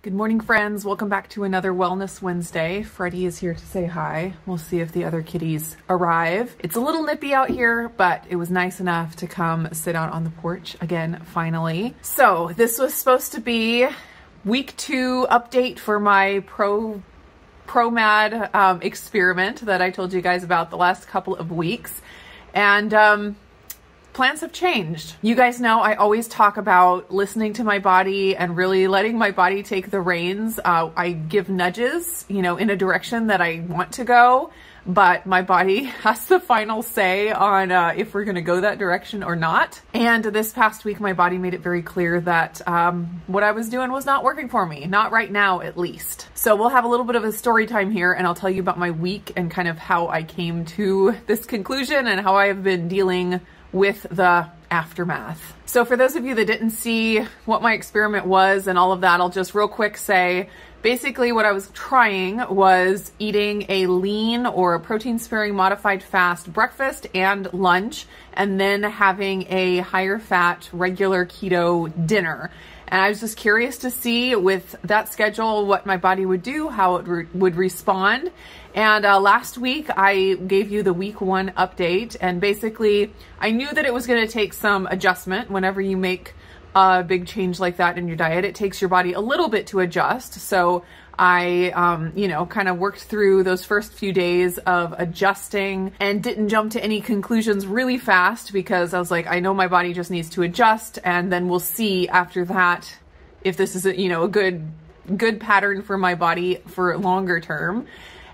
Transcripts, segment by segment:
Good morning, friends. Welcome back to another Wellness Wednesday. Freddie is here to say hi. We'll see if the other kitties arrive. It's a little nippy out here, but it was nice enough to come sit out on the porch again, finally. So this was supposed to be week 2 update for my ProMad experiment that I told you guys about the last couple of weeks. And plans have changed. You guys know I always talk about listening to my body and really letting my body take the reins. I give nudges, in a direction that I want to go, but my body has the final say on if we're going to go that direction or not. And this past week, my body made it very clear that what I was doing was not working for me, not right now at least. So we'll have a little bit of a story time here, and I'll tell you about my week and kind of how I came to this conclusion and how I have been dealing with the aftermath. So for those of you that didn't see what my experiment was and all of that, I'll just real quick say, basically what I was trying was eating a lean or a protein sparing modified fast breakfast and lunch, and then having a higher fat regular keto dinner. And I was just curious to see with that schedule what my body would do, how it would respond. And last week I gave you the week 1 update, and basically I knew that it was going to take some adjustment. Whenever you make a big change like that in your diet, it takes your body a little bit to adjust. So I, kind of worked through those first few days of adjusting and didn't jump to any conclusions really fast, because I was like, I know my body just needs to adjust, and then we'll see after that if this is a good pattern for my body for longer term.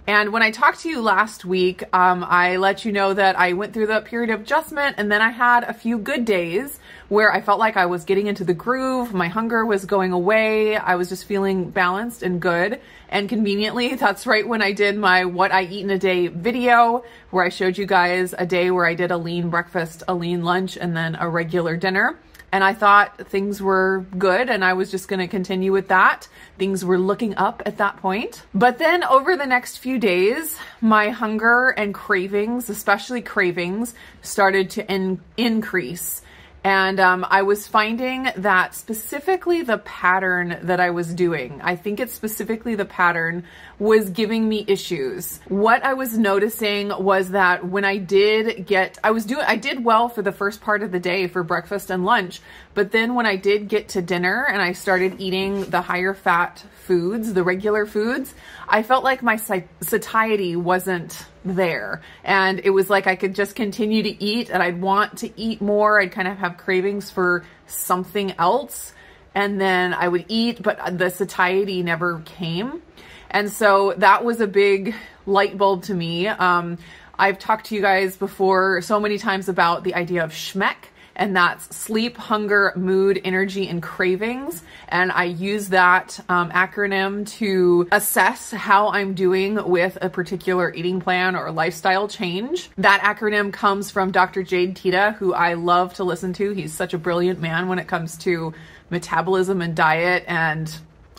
And when I talked to you last week, I let you know that I went through that period of adjustment, and then I had a few good days where I felt like I was getting into the groove. My hunger was going away. I was just feeling balanced and good. And conveniently, that's right when I did my what I eat in a day video, where I showed you guys a day where I did a lean breakfast, a lean lunch, and then a regular dinner. And I thought things were good, and I was just going to continue with that. Things were looking up at that point. But then over the next few days, my hunger and cravings, especially cravings, started to increase. And I was finding that specifically the pattern that I was doing, I think it's specifically the pattern, was giving me issues. What I was noticing was that when I did I did well for the first part of the day for breakfast and lunch, but then when I did get to dinner and I started eating the higher fat foods, the regular foods, I felt like my satiety wasn't there. And it was like I could just continue to eat, and I'd want to eat more. I'd kind of have cravings for something else, and then I would eat, but the satiety never came. And so that was a big light bulb to me. I've talked to you guys before so many times about the idea of SHMEC, and that's sleep, hunger, mood, energy, and cravings. And I use that acronym to assess how I'm doing with a particular eating plan or lifestyle change. That acronym comes from Dr. Jade Teta, who I love to listen to. He's such a brilliant man when it comes to metabolism and diet and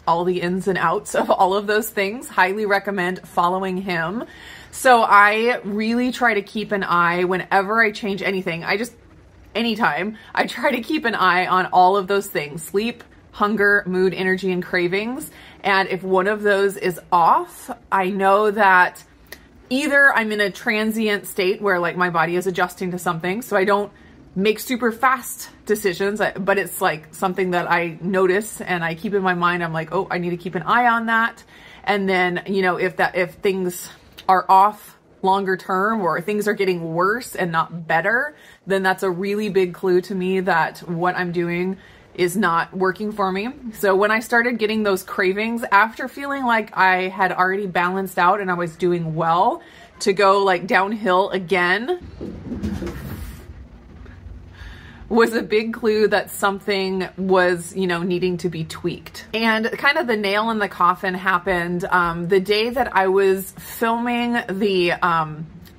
all the ins and outs of all of those things. Highly recommend following him. So I really try to keep an eye whenever I change anything. Anytime, I try to keep an eye on all of those things: sleep, hunger, mood, energy, and cravings. And if one of those is off, I know that either I'm in a transient state where like my body is adjusting to something, so I don't make super fast decisions, but it's like something that I notice and I keep in my mind. I'm like, oh, I need to keep an eye on that. And then, if things are off longer term, or things are getting worse and not better, then that's a really big clue to me that what I'm doing is not working for me. So when I started getting those cravings after feeling like I had already balanced out and I was doing well, to go like downhill again was a big clue that something was, needing to be tweaked. And kind of the nail in the coffin happened the day that I was filming the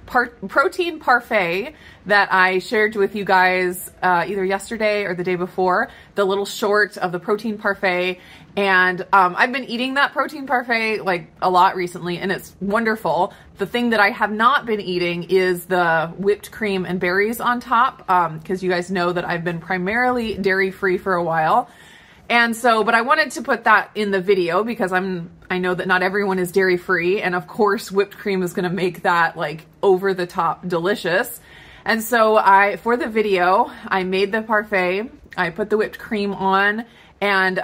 protein parfait that I shared with you guys either yesterday or the day before, the little short of the protein parfait. And I've been eating that protein parfait like a lot recently, and it's wonderful. The thing that I have not been eating is the whipped cream and berries on top, because you guys know that I've been primarily dairy-free for a while. And so, but I wanted to put that in the video because I know that not everyone is dairy free. And of course, whipped cream is going to make that like over the top delicious. And so for the video, I made the parfait, I put the whipped cream on, and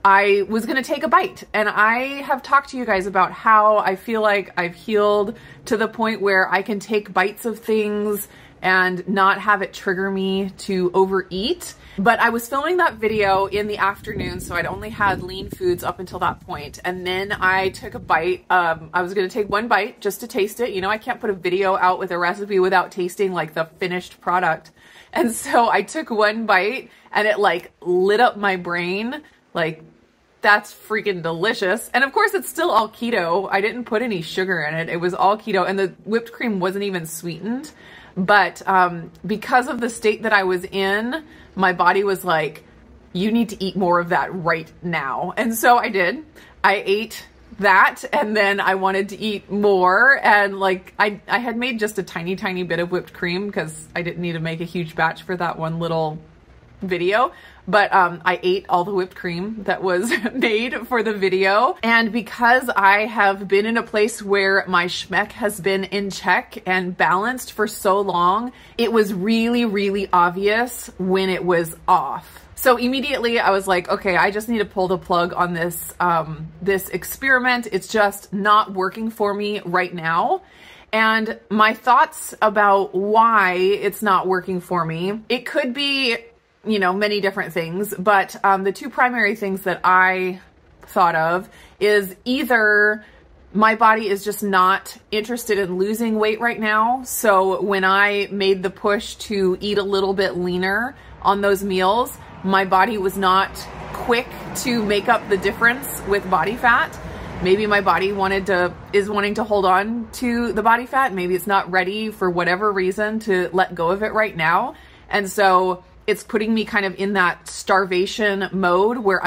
I was going to take a bite. And I have talked to you guys about how I feel like I've healed to the point where I can take bites of things and not have it trigger me to overeat. But I was filming that video in the afternoon, so I'd only had lean foods up until that point. And then I took a bite. I was going to take one bite just to taste it. You know, I can't put a video out with a recipe without tasting like the finished product. And so I took one bite and it like lit up my brain. Like, that's freaking delicious. And of course it's still all keto. I didn't put any sugar in it. It was all keto, and the whipped cream wasn't even sweetened. But because of the state that I was in, my body was like, you need to eat more of that right now. And so I did. I ate that, and then I wanted to eat more. And like, I had made just a tiny, tiny bit of whipped cream because I didn't need to make a huge batch for that one little video. But I ate all the whipped cream that was made for the video. And because I have been in a place where my SHMEC has been in check and balanced for so long, it was really, really obvious when it was off. So immediately I was like, okay, I just need to pull the plug on this, this experiment. It's just not working for me right now. And my thoughts about why it's not working for me, it could be, you know, many different things, but the two primary things that I thought of is either my body is just not interested in losing weight right now. So when I made the push to eat a little bit leaner on those meals, my body was not quick to make up the difference with body fat. Maybe my body is wanting to hold on to the body fat. Maybe it's not ready for whatever reason to let go of it right now. And so it's putting me kind of in that starvation mode where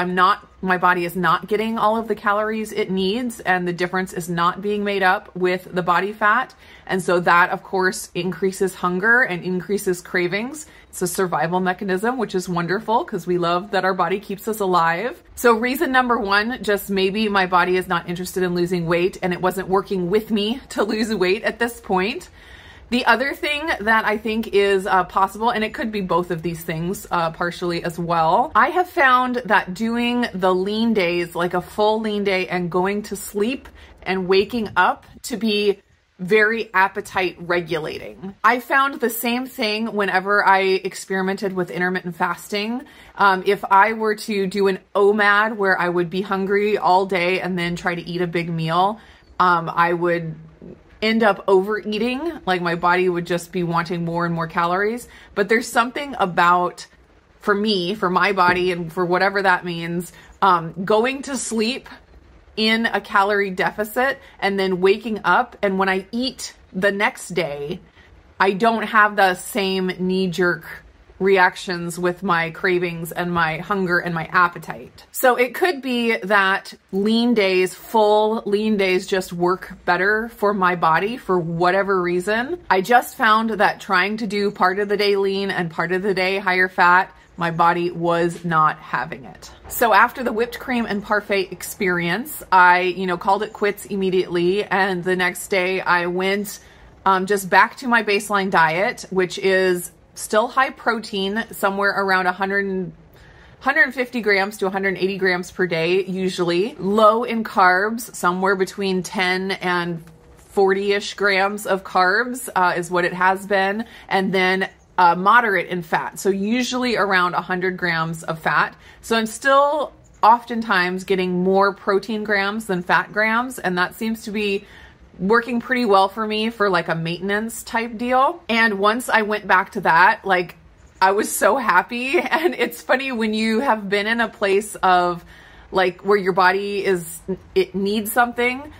my body is not getting all of the calories it needs, and the difference is not being made up with the body fat. And so that, of course, increases hunger and increases cravings. It's a survival mechanism, which is wonderful because we love that our body keeps us alive. So reason number one, just maybe my body is not interested in losing weight and it wasn't working with me to lose weight at this point. The other thing that I think is possible, and it could be both of these things partially as well, I have found that doing the lean days, like a full lean day, and going to sleep and waking up to be very appetite regulating. I found the same thing whenever I experimented with intermittent fasting. If I were to do an OMAD where I would be hungry all day and then try to eat a big meal, I would end up overeating. Like, my body would just be wanting more and more calories. But there's something about, for me, for my body, and for whatever that means, going to sleep in a calorie deficit and then waking up, and when I eat the next day, I don't have the same knee-jerk reactions with my cravings and my hunger and my appetite. So it could be that lean days, full lean days, just work better for my body for whatever reason. I just found that trying to do part of the day lean and part of the day higher fat, my body was not having it. So after the whipped cream and parfait experience, I, called it quits immediately. And the next day I went just back to my baseline diet, which is still high protein, somewhere around 150 grams to 180 grams per day, usually. Low in carbs, somewhere between 10 and 40-ish grams of carbs is what it has been. And then moderate in fat, so usually around 100 grams of fat. So I'm still oftentimes getting more protein grams than fat grams, and that seems to be working pretty well for me for like a maintenance type deal. And once I went back to that, like, I was so happy. And it's funny when you have been in a place of like where your body it needs something,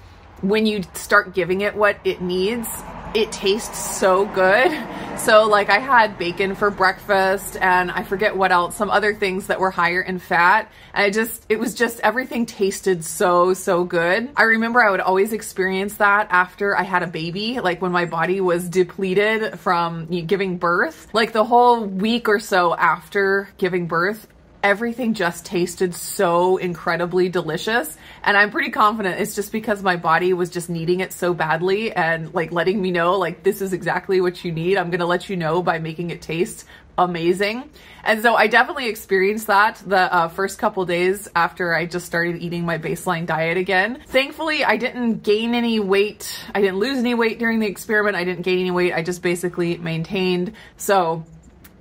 when you start giving it what it needs, it tastes so good. So like, I had bacon for breakfast, and I forget what else, some other things that were higher in fat. And it was just, everything tasted so, so good. I remember I would always experience that after I had a baby, like when my body was depleted from giving birth. Like the whole week or so after giving birth, everything just tasted so incredibly delicious. And I'm pretty confident it's just because my body was just needing it so badly and like letting me know, like, this is exactly what you need. I'm gonna let you know by making it taste amazing. And so I definitely experienced that the first couple days after I just started eating my baseline diet again. Thankfully, I didn't gain any weight. I didn't lose any weight during the experiment. I didn't gain any weight. I just basically maintained. So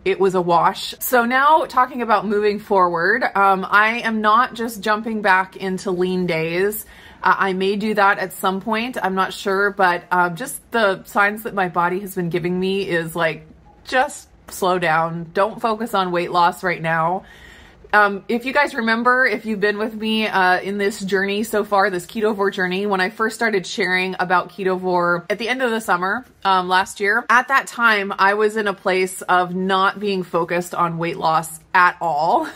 it was a wash. So now talking about moving forward, I am not just jumping back into lean days. I may do that at some point. I'm not sure, but just the signs that my body has been giving me is like, just slow down. Don't focus on weight loss right now. If you guys remember, if you've been with me in this journey so far, this ketovore journey, when I first started sharing about ketovore at the end of the summer last year, at that time, I was in a place of not being focused on weight loss at all.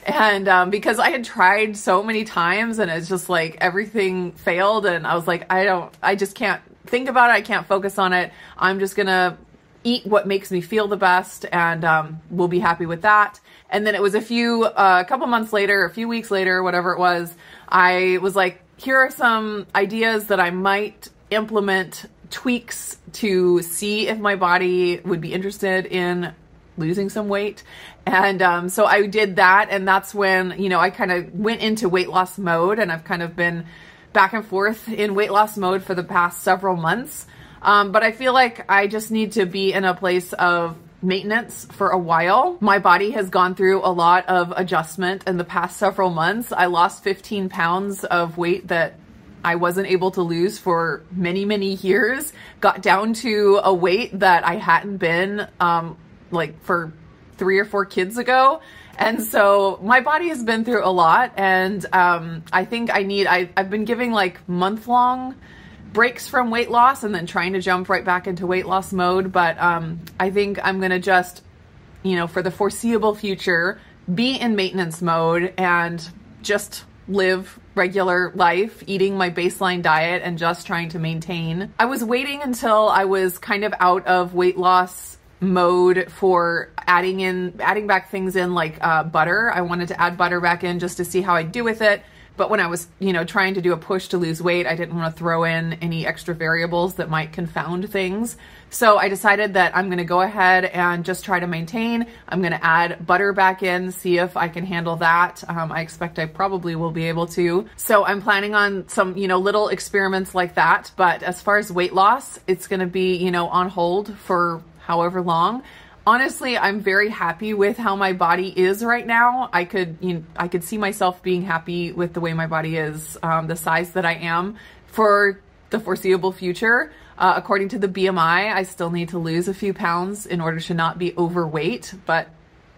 And because I had tried so many times and it's just like everything failed, and I was like, I just can't think about it. I can't focus on it. I'm just gonna eat what makes me feel the best, and we'll be happy with that. And then it was a couple months later, a few weeks later, whatever it was, I was like, here are some ideas that I might implement, tweaks to see if my body would be interested in losing some weight. And so I did that, and that's when, you know, I kind of went into weight loss mode, and I've kind of been back and forth in weight loss mode for the past several months. But I feel like I just need to be in a place of maintenance for a while. My body has gone through a lot of adjustment in the past several months. I lost 15 pounds of weight that I wasn't able to lose for many, many years. Got down to a weight that I hadn't been like for 3 or 4 kids ago. And so my body has been through a lot, and I think I've been giving like month-long breaks from weight loss and then trying to jump right back into weight loss mode. But I think I'm gonna just, you know, for the foreseeable future, be in maintenance mode and just live regular life, eating my baseline diet and just trying to maintain. I was waiting until I was kind of out of weight loss mode for adding back things in like butter. I wanted to add butter back in just to see how I'd do with it. But when I was, you know, trying to do a push to lose weight, I didn't want to throw in any extra variables that might confound things. So I decided that I'm going to go ahead and just try to maintain. I'm going to add butter back in, see if I can handle that. I expect I probably will be able to. So I'm planning on some, you know, little experiments like that. But as far as weight loss, it's going to be, you know, on hold for however long. Honestly, I'm very happy with how my body is right now. I could see myself being happy with the way my body is, the size that I am for the foreseeable future. According to the BMI, I still need to lose a few pounds in order to not be overweight, but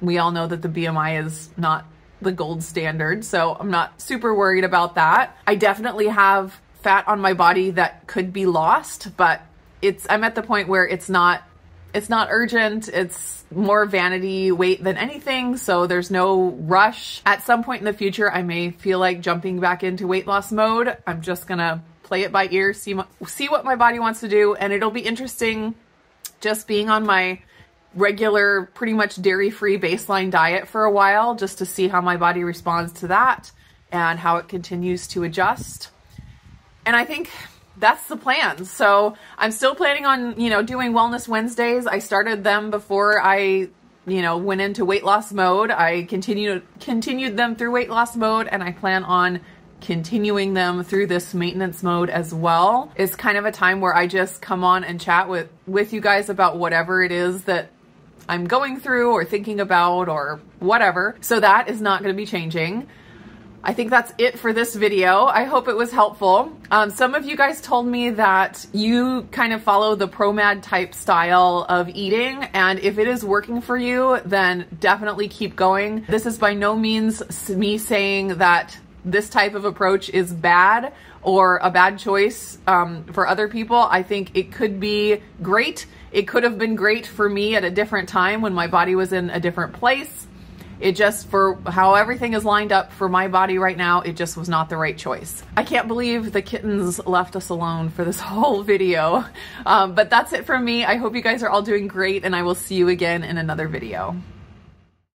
we all know that the BMI is not the gold standard, so I'm not super worried about that. I definitely have fat on my body that could be lost, but I'm at the point where it's not urgent. It's more vanity weight than anything. So there's no rush. At some point in the future, I may feel like jumping back into weight loss mode. I'm just gonna play it by ear, see what my body wants to do. And it'll be interesting just being on my regular, pretty much dairy-free baseline diet for a while, just to see how my body responds to that and how it continues to adjust. And I think that's the plan. So I'm still planning on, you know, doing Wellness Wednesdays. I started them before I, you know, went into weight loss mode. I continued them through weight loss mode, and I plan on continuing them through this maintenance mode as well. It's kind of a time where I just come on and chat with you guys about whatever it is that I'm going through or thinking about or whatever. So that is not going to be changing. I think that's it for this video. I hope it was helpful. Some of you guys told me that you kind of follow the ProMad type style of eating, and if it is working for you, then definitely keep going. This is by no means me saying that this type of approach is bad or a bad choice for other people. I think it could be great. It could have been great for me at a different time when my body was in a different place. It just, for how everything is lined up for my body right now, it just was not the right choice. I can't believe the kittens left us alone for this whole video. But that's it from me. I hope you guys are all doing great, and I will see you again in another video.